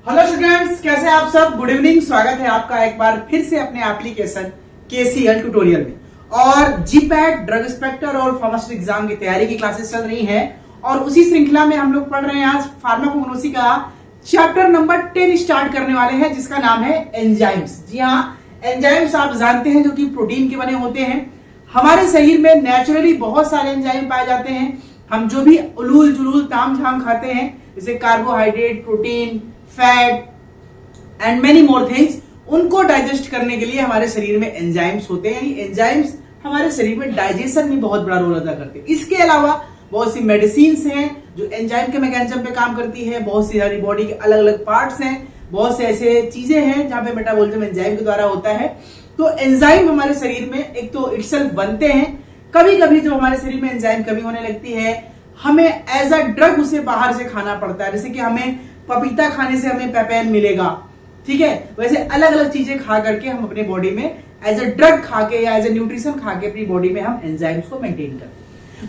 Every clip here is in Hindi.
हेलो स्टूडेंट्स, कैसे हैं आप सब। Good evening. स्वागत है आपका एक बार फिर से अपने एप्लीकेशन केसीएल ट्यूटोरियल में। और जीपैट, ड्रग इंस्पेक्टर और फार्मास्यूटिकल एग्जाम की तैयारी की क्लासेस चल रही हैं और उसी श्रृंखला में हम लोग पढ़ रहे हैं आज फार्माकोग्नोसी का चैप्टर नंबर 10 स्टार्ट करने वाले हैं, जिसका नाम है एंजाइम्स। जी हाँ, एंजाइम्स आप जानते हैं जो कि प्रोटीन के बने होते हैं। हमारे शरीर में नेचुरली बहुत सारे एंजाइम पाए जाते हैं। हम जो भी उलूल जुलूल ताम झाम खाते हैं, जैसे carbohydrate, protein, fat and many more things, उनको डाइजेस्ट करने के लिए हमारे शरीर में एंजाइम्स होते हैं। यानी एंजाइम्स हमारे शरीर में डाइजेशन में बहुत बड़ा रोल अदा करते हैं। इसके अलावा बहुत सी मेडिसिन्स हैं जो एंजाइम के मैकेनिज्म पे काम करती है। बहुत सी हमारी बॉडी के अलग अलग पार्ट्स हैं, बहुत से ऐसे चीजें हैं जहां पे मेटाबॉलिज्म एंजाइम के द्वारा होता है। तो एंजाइम हमारे शरीर में एक तो इटसेल्फ बनते हैं। कभी कभी जो हमारे शरीर में एंजाइम कमी होने लगती है, हमें एज अ ड्रग उसे बाहर से खाना पड़ता है। जैसे कि हमें पपीता खाने से हमें पेपेन मिलेगा, ठीक है। वैसे अलग अलग चीजें खा करके हम अपने बॉडी में एज अ ड्रग खा के या एज अ न्यूट्रिशन खा के अपनी बॉडी में हम एंजाइम्स को मेंटेन करते हैं।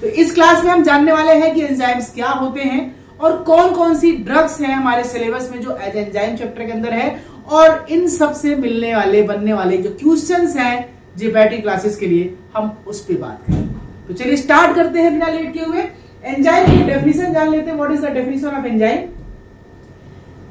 तो इस क्लास में हम जानने वाले हैं कि एंजाइम्स क्या होते हैं और कौन कौन सी ड्रग्स हैं हमारे सिलेबस में जो एज एंजाइम चैप्टर के अंदर है, और इन सब से मिलने वाले बनने वाले जो क्वेश्चंस हैं जीपैट क्लासेस के लिए हम उस पर बात करें। तो चलिए स्टार्ट करते हैं बिना लेट किए हुए। एंजाइम की डेफिनेशन जान लेते हैं। What is the definition of enzyme?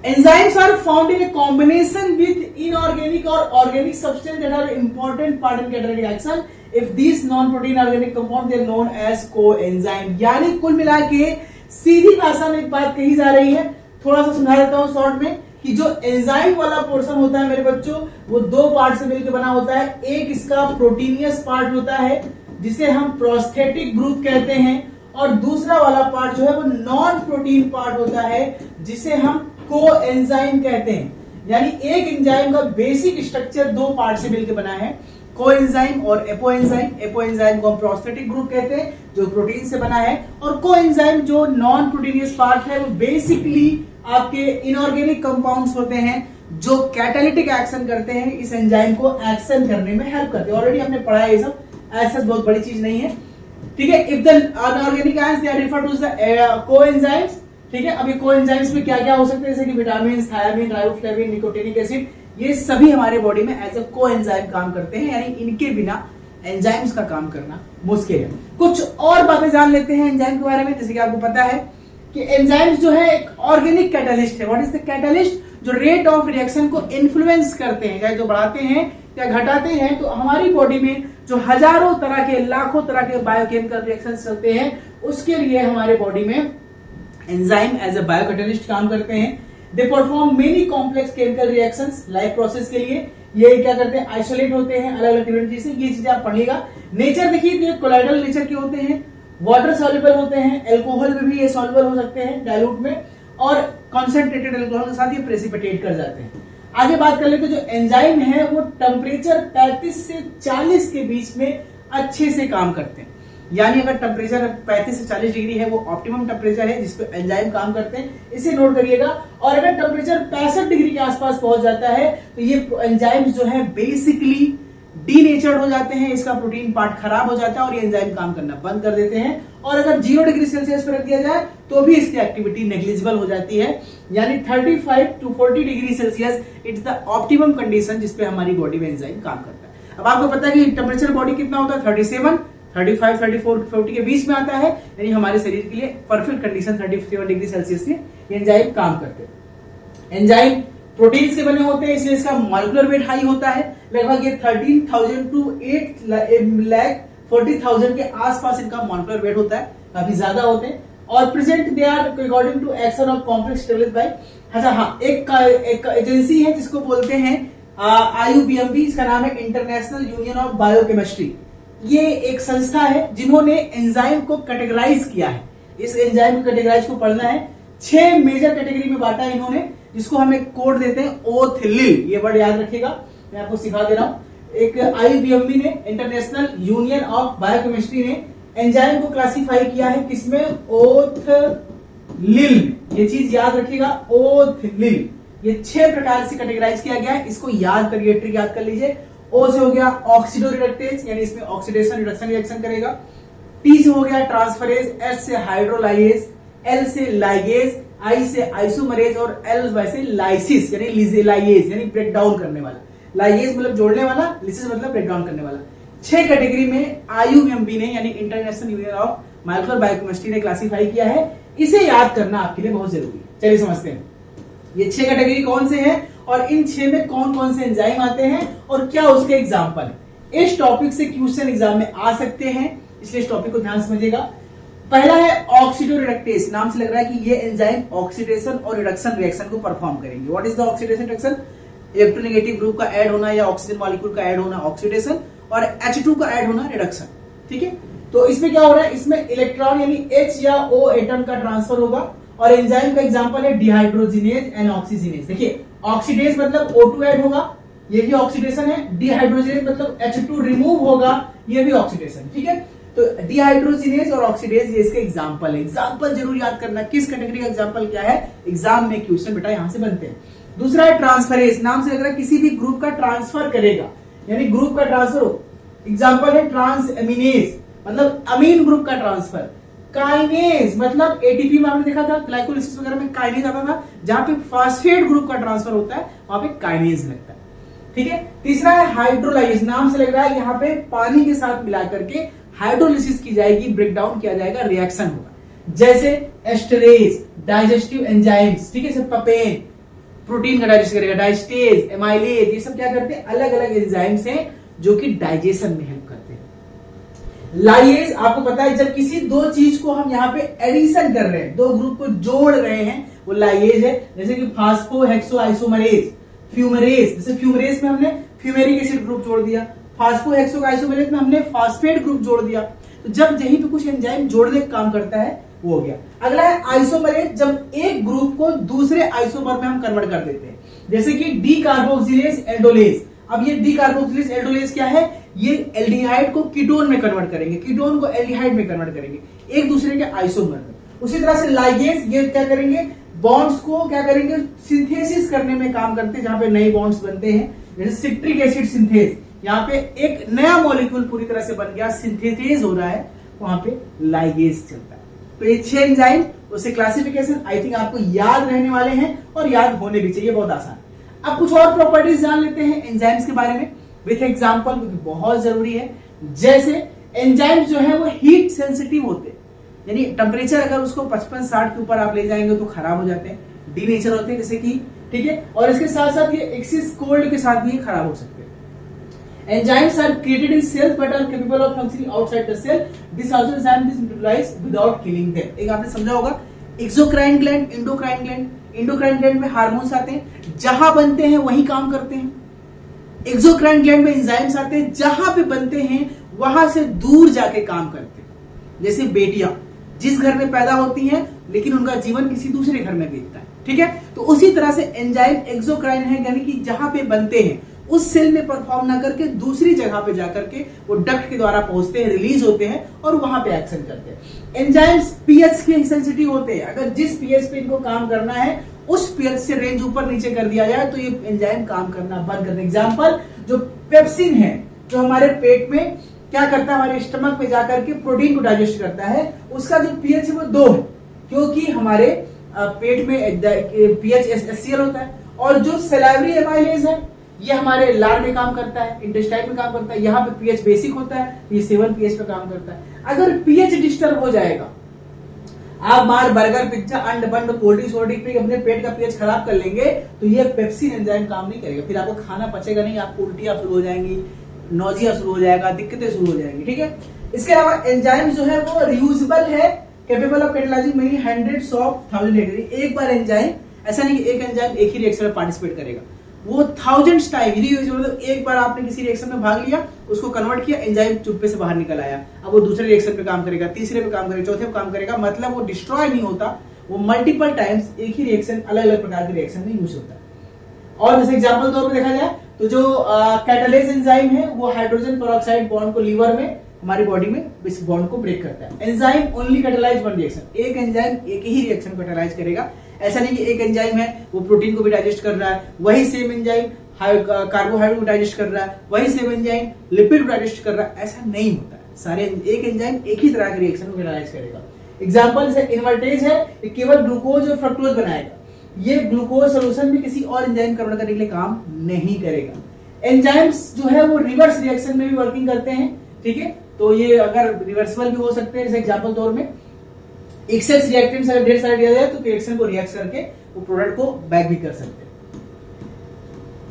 Enzymes are formed in a combination with inorganic or organic substance that are important part in catalytic action. If these non-protein organic compounds they are known as coenzyme. यानी कुल मिला के सीधी भाषा में एक बात कही जा रही है। थोड़ा सा समझा देता हूँ शॉर्ट में कि जो एंजाइम वाला पोर्शन होता है मेरे बच्चों, वो दो पार्ट से मिलकर बना होता है। एक इसका प्रोटीनियस पार्ट होता है जिसे हम प्रोस्थेटिक ग्रुप कहते हैं, और दूसरा वाला पार्ट जो है वो नॉन प्रोटीन पार्ट होता है जिसे हम कोएंजाइम कहते हैं। यानी एक एंजाइम का बेसिक स्ट्रक्चर दो पार्ट से मिलकर बना है, कोएंजाइम और एपोएंजाइम। एपोएंजाइम को हम प्रोस्थेटिक ग्रुप कहते हैं जो प्रोटीन से बना है, और कोएंजाइम जो नॉन प्रोटीनियस पार्ट है वो बेसिकली आपके इनऑर्गेनिक कंपाउंड्स होते हैं जो कैटालिटिक एक्शन करते हैं, इस एंजाइम को एक्शन करने में हेल्प करते हैं। ऑलरेडी हमने पढ़ा है ये सब, ऐसा बहुत बड़ी चीज नहीं है, ठीक है। If the inorganic ions they are referred to the coenzymes, ठीक है। अब ये कोएंजाइम्स में क्या क्या हो सकते हैं, जैसे कि vitamin, thiamine, riboflavin, nicotinic acid, ये सभी हमारे बॉडी में एज अ कोएंजाइम काम करते हैं। यानी इनके बिना एंजाइम्स का काम करना मुश्किल है। कुछ और बातें जान लेते हैं एंजाइम के बारे में। जैसे कि आपको पता है कि एंजाइम्स जो है एक ऑर्गेनिक कैटालिस्ट है। What is the catalyst? जो रेट ऑफ रिएक्शन को इन्फ्लुएंस करते हैं, चाहे जो बढ़ाते हैं या घटाते हैं। तो हमारी बॉडी में जो हजारों तरह के, लाखों तरह के बायोकेमिकल रिएक्शंस चलते हैं, उसके लिए हमारे बॉडी में एंजाइम एज अ बायोकैटालिस्ट काम करते हैं। They perform many complex chemical reactions life process के लिए। ये क्या करते हैं? आइसोलेट होते हैं अलग अलग डिफरेंट चीजें। ये चीजें आप पढ़िएगा। नेचर देखिए तो ये कोलाइडल नेचर के होते हैं, वाटर सॉल्युबल होते हैं, एल्कोहल में भी ये सॉल्युबल हो सकते हैं डाइल्यूट में, और कॉन्सेंट्रेटेड एल्कोहल के साथ ये प्रेसिपिटेट कर जाते हैं। आगे बात कर लेते हैं। जो एंजाइम है वो टेम्परेचर 35 से 40 के बीच में अच्छे से काम करते हैं। यानी अगर टेम्परेचर 35 से 40 डिग्री है वो ऑप्टिमम टेम्परेचर है जिस पे एंजाइम काम करते हैं, इसे नोट करिएगा। और अगर टेम्परेचर 65 डिग्री के आसपास पहुंच जाता है तो ये एंजाइम्स जो है बेसिकली डीनेचर्ड हो जाते हैं, इसका प्रोटीन पार्ट खराब हो जाता है और ये एंजाइम काम करना बंद कर देते हैं। और अगर 0 डिग्री सेल्सियस पर रख दिया जाए तो भी इसकी एक्टिविटी नेग्लिजिबल हो जाती है। यानी 35 to 40 degree Celsius it's the optimum condition जिसपे हमारी बॉडी में एंजाइम काम करता है। अब आपको पता है कि टेम्परेचर बॉडी कितना होता है? 37, 35, 34, 40 के बीच में आता है। यानी हमारे शरीर के लिए परफेक्ट कंडीशन 37 डिग्री सेल्सियस में एंजाइम काम करते हैं। एंजाइम प्रोटीन्स के बने होते हैं, इसलिए इसका मॉलिक्यूलर वेट हाई होता है। लगभग ये 13,000 टू 8,40,000 के आसपास इनका मॉलिक्यूलर वेट होता है, काफी ज्यादा होते हैं। और present they are according to action of complex stabilized by, अच्छा हाँ, एक एजेंसी है जिसको बोलते हैं IUPMB, इसका नाम है इंटरनेशनल यूनियन ऑफ बायोकेमिस्ट्री। ये एक संस्था है जिन्होंने एंजाइम को कैटेगराइज किया है। इस एंजाइम कैटेगराइज को पढ़ना है। 6 मेजर कैटेगरी में बांटा है इन्होंने, जिसको हम एक कोड देते हैं ओथिलिल। ये वर्ड याद रखिएगा, मैं आपको सिखा दे रहा हूं। एक IUPMB ने, इंटरनेशनल यूनियन ऑफ बायोकेमिस्ट्री ने एंजाइम को क्लासिफाई किया है किसमें? ओथिलिल। ये चीज याद रखिएगा, ओथिलिल। ये 6 प्रकार से कैटेगराइज किया गया है, इसको याद करिए, ट्रिक याद कर लीजिए। O से हो गया ऑक्सीडो रिडक्टेज, यानी इसमें ऑक्सीडेशन रिडक्शन रिएक्शन करेगा। T से हो गया ट्रांसफरेज, S से हाइड्रोलाइजेज, L से लाइगेज, आई से आइसोमरेज और एल वैसे लाइसिस यानी लाइएज यानी ब्रेक डाउन करने वाला। लाइएज मतलब जोड़ने वाला, लिसिस मतलब ब्रेक डाउन करने वाला। 6 कैटेगरी में IUMB ने यानी international union of molecular biochemistry ने क्लासिफाई किया है। इसे याद करना आपके लिए बहुत जरूरी है। चलिए समझते हैं ये 6 कैटेगरी कौन से हैं और इन 6 में कौन कौन से एंजाइम आते हैं और क्या उसके एग्जाम्पल है। इस टॉपिक से क्वेश्चन एग्जाम में आ सकते हैं, इसलिए इस टॉपिक को ध्यान से समझिएगा। पहला है ऑक्सीडो रिडक्टेज। नाम से लग रहा है कि ये एंजाइम ऑक्सीडेशन और रिडक्शन रिएक्शन को परफॉर्म करेंगे। What is the oxidation reduction? Electronegative group का ऐड होना या ऑक्सीजन मॉलिक्यूल का ऐड होना ऑक्सीडेशन और H2 का ऐड होना रिडक्शन। ठीक है, तो इसमें क्या हो रहा है, इसमें इलेक्ट्रॉन यानी H या O एटम का ट्रांसफर होगा और एंजाइम का एग्जांपल है डिहाइड्रोजिनेज एंड ऑक्सीजिनेज। देखिए ऑक्सीडेज मतलब O2 ऐड होगा, ये भी ऑक्सीडेशन है। डिहाइड्रोजिनेज मतलब H2 रिमूव होगा, ये भी ऑक्सीडेशन। ठीक है, तो डिहाइड्रोजिनेज और ऑक्सीडेज ये इसके एग्जांपल है। एग्जांपल जरूर याद करना, किस कैटेगरी का एग्जांपल क्या है, एग्जाम में क्वेश्चन बेटा यहां से बनते हैं। दूसरा है ट्रांसफरेज। नाम से लग रहा है किसी भी ग्रुप का ट्रांसफर करेगा, यानी ग्रुप का ट्रांसफर हो। एग्जांपल है ट्रांस एमिनेज मतलब अमीन ग्रुप का ट्रांसफर। काइनेज मतलब एटीपी में आपने देखा था ग्लाइकोलिसिस वगैरह में काइनेज आता था, जहां पे फास्फेट ग्रुप का ट्रांसफर होता है वहां पे काइनेज लगता है। ठीक है, तीसरा है हाइड्रोलाइज। नाम से लग रहा है यहाँ पे पानी के साथ मिला करके हाइड्रोलिसिस की जाएगी, ब्रेक डाउन किया जाएगा, रिएक्शन होगा। जैसे एस्टरेज, डाइजेस्टिव एंजाइम्स, ठीक है, जैसे पपेन प्रोटीन का डाइजेस्ट करेगा, डाइस्टेज, एमाइलेज, ये सब क्या करते हैं, अलग अलग एंजाइम्स हैं जो कि डाइजेशन में हेल्प करते हैं। लाइएज आपको पता है जब किसी दो चीज को हम यहाँ पे एडिशन कर रहे हैं, दो ग्रुप को जोड़ रहे हैं, वो लाइएज है। जैसे कि फास्फो हेक्सो आइसोमरेज, फ्यूमरेज, जैसे फ्यूमरेज में हमने फ्यूमेरिक एसिड ग्रुप जोड़ दिया, फास्फो हेक्सो आइसोमरेज में हमने फास्फेट ग्रुप जोड़ दिया। तो जब यहीं पे कुछ एंजाइम जोड़ने का काम करता है वो हो गया। अगला है आइसोमरेज, जब एक ग्रुप को दूसरे आइसोमर में हम कन्वर्ट कर देते हैं, जैसे कि डी कार्बोक्सिलेज एल्डोलेज। अब ये डी कार्बोक्सिलेज एल्डोलेज क्या है, ये एल्डिहाइड को कीटोन में कन्वर्ट करेंगे, कीटोन को एल्डिहाइड में कन्वर्ट करेंगे, एक दूसरे के आइसोमर में। उसी तरह से लाइगेज, ये क्या करेंगे, बॉन्ड्स को क्या करेंगे, सिंथेसिस करने में काम करते हैं, जहां पे नए बॉन्ड्स बनते हैं। जैसे सिट्रिक एसिड सिंथेज, यहाँ पे एक नया मॉलिक्यूल पूरी तरह से बन गया, सिंथेसिस हो रहा है, वहां पे लाइगेज चलता है। तो ये 6 एंजाइम, उससे क्लासिफिकेशन आई थिंक आपको याद रहने वाले हैं और याद होने भी चाहिए, बहुत आसान। अब कुछ और प्रॉपर्टीज जान लेते हैं एंजाइम्स के बारे में विथ एग्जांपल, क्योंकि बहुत जरूरी है। जैसे एंजाइम्स जो है वो हीट सेंसिटिव होते हैं, यानी टेम्परेचर अगर उसको 55-60 के ऊपर आप ले जाएंगे तो खराब हो जाते हैं, डीनेचर होते हैं, जैसे कि, ठीक है। और इसके साथ साथ ये एक्सिस कोल्ड के साथ भी खराब हो सकते हैं। Enzymes are created in cells but are capable of functioning outside the cell. This also enzyme is utilized without killing them. एक आपने समझा होगा exocrine gland, endocrine gland. Endocrine gland में हार्मोन्स आते हैं, जहां बनते हैं वहीं काम करते हैं। एक्सोक्राइन ग्लैंड में एंजाइम्स आते हैं, जहां पे बनते हैं वहां से दूर जाके काम करते हैं। जैसे बेटियां जिस घर में पैदा होती हैं लेकिन उनका जीवन किसी दूसरे घर में बीतता है, ठीक है। तो उसी तरह से एंजाइम एक्सोक्राइन है, यानी कि जहां पे बनते हैं उस सेल में परफॉर्म ना करके दूसरी जगह पे जाकर के वो डक्ट के द्वारा पहुंचते हैं, रिलीज होते हैं और वहां पे एक्शन करते हैं। एंजाइम्स पीएच के सेंसिटिव होते हैं, अगर जिस पीएच पे इनको काम करना है उस पीएच से रेंज ऊपर नीचे कर दिया जाए तो ये एंजाइम काम करना बंद कर दें। एग्जांपल जो पेप्सिन है, जो हमारे पेट में क्या करता है, हमारे स्टमक पे जाकर के प्रोटीन को डाइजेस्ट करता है, उसका जो पीएच है वो 2 है, क्योंकि हमारे पेट में पीएच HCl होता है। और जो सलाइवरी एमाइलेज है ये हमारे लार में काम करता है, इंटेस्टाइन में काम करता है, यहाँ पे पीएच बेसिक होता है, ये 7 पीएच पे काम करता है। अगर पीएच डिस्टर्ब हो जाएगा, आप बाहर बर्गर पिज्जा अंड बंड कोल्ड ड्रिंक पे अपने पेट का पीएच खराब कर लेंगे तो ये पेप्सिन एंजाइम काम नहीं करेगा, फिर आपको खाना पचेगा नहीं, आपको उल्टियां शुरू हो जाएंगी, नोजिया शुरू हो जाएगा, दिक्कतें शुरू हो जाएंगी, ठीक है। इसके अलावा एंजाइम जो है वो रियूजेबल है, capable of catalysing many hundreds of thousand reaction. एक बार एंजाइम, ऐसा नहीं कि एक एंजाइम एक ही रिएक्शन में पार्टिसिपेट करेगा, वो थाउजेंड्स टाइम रियूजेबल, मतलब एक बार आपने किसी रिएक्शन में भाग लिया, उसको कन्वर्ट किया, एंजाइम चुप्पे से बाहर निकल आया, अब वो दूसरे रिएक्शन पे काम करेगा, तीसरे पे काम करेगा, चौथे पे काम करेगा, मतलब वो डिस्ट्रॉय नहीं होता, वो मल्टीपल टाइम्स एक ही रिएक्शन, अलग अलग प्रकार के रिएक्शन में यूज होता है। और जैसे एग्जाम्पल तौर पर देखा जाए तो जो कैटालेज एंजाइम है वो हाइड्रोजन पेरोक्साइड बॉन्ड को लीवर में, हमारी बॉडी में इस बॉन्ड को ब्रेक करता है। Enzyme only catalyse one reaction, एक एंजाइम एक ही रिएक्शन को कैटालाइज करेगा। ऐसा नहीं कि एक एंजाइम है वो प्रोटीन को भी डाइजेस्ट कर रहा है, वही सेम एंजाइम कार्बोहाइड्रेट को डाइजेस्ट कर रहा है, वही सेम एंजाइम लिपिड को डाइजेस्ट कर रहा है, ऐसा नहीं होता है। सारे एक एंजाइम एक ही तरह के रिएक्शन को कैटालाइज करेगा। एग्जाम्पल से इन्वर्टेज है, ये केवल ग्लूकोज और फ्रक्टोज बनाएगा, ये ग्लूकोज सोल्यूशन में किसी और एंजाइम कन्वर्ट करने के लिए काम नहीं करेगा। एंजाइम्स जो है वो रिवर्स रिएक्शन में भी वर्किंग करते हैं, ठीक है, तो ये अगर रिवर्सिबल भी हो सकते हैं, जैसे एग्जाम्पल तौर में एक्सेस रिएक्टेंट्स अगर ढेर सारे दिया जाए तो रिएक्शन को रिएक्ट करके वो प्रोडक्ट को बैक भी कर सकते हैं,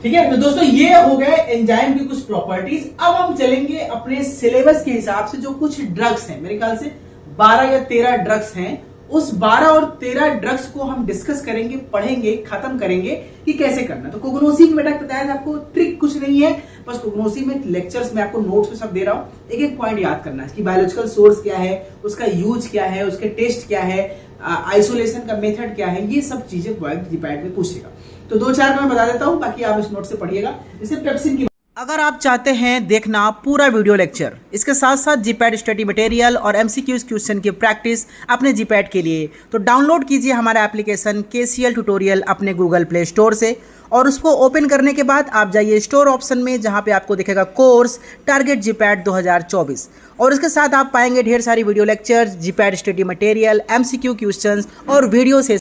ठीक है। तो दोस्तों ये हो गए एंजाइम की कुछ प्रॉपर्टीज। अब हम चलेंगे अपने सिलेबस के हिसाब से, जो कुछ ड्रग्स हैं, मेरे ख्याल से 12 या 13 ड्रग्स हैं, उस 12 और 13 ड्रग्स को हम डिस्कस करेंगे, पढ़ेंगे, खत्म करेंगे कि कैसे करना। तो कोगनोसी में बेटा बताया था आपको, ट्रिक कुछ नहीं है, बस कोगनोसी में लेक्चर्स में आपको नोट्स में सब दे रहा हूं, एक एक पॉइंट याद करना है, इसकी बायोलॉजिकल सोर्स क्या है, उसका यूज क्या है, उसके टेस्ट क्या है, आइसोलेशन का मेथड क्या है, ये सब चीजें जीपैट में पूछेगा। तो 2-4 मैं बता देता हूं, बाकी आप इस नोट से पढ़िएगा। जैसे पेप्सिन की, अगर आप चाहते हैं देखना पूरा वीडियो लेक्चर, इसके साथ साथ जीपैट स्टडी मटेरियल और एमसीक्यूज क्वेश्चन की प्रैक्टिस अपने जीपैट के लिए, तो डाउनलोड कीजिए हमारा एप्लीकेशन KCL ट्यूटोरियल अपने गूगल प्ले स्टोर से, और उसको ओपन करने के बाद आप जाइए स्टोर ऑप्शन में, जहां पे आपको दिखेगा कोर्स टारगेट जीपैट 2024, और इसके साथ आप पाएंगे ढेर सारी video lecture, GPAT study material, MCQ questions और वीडियो से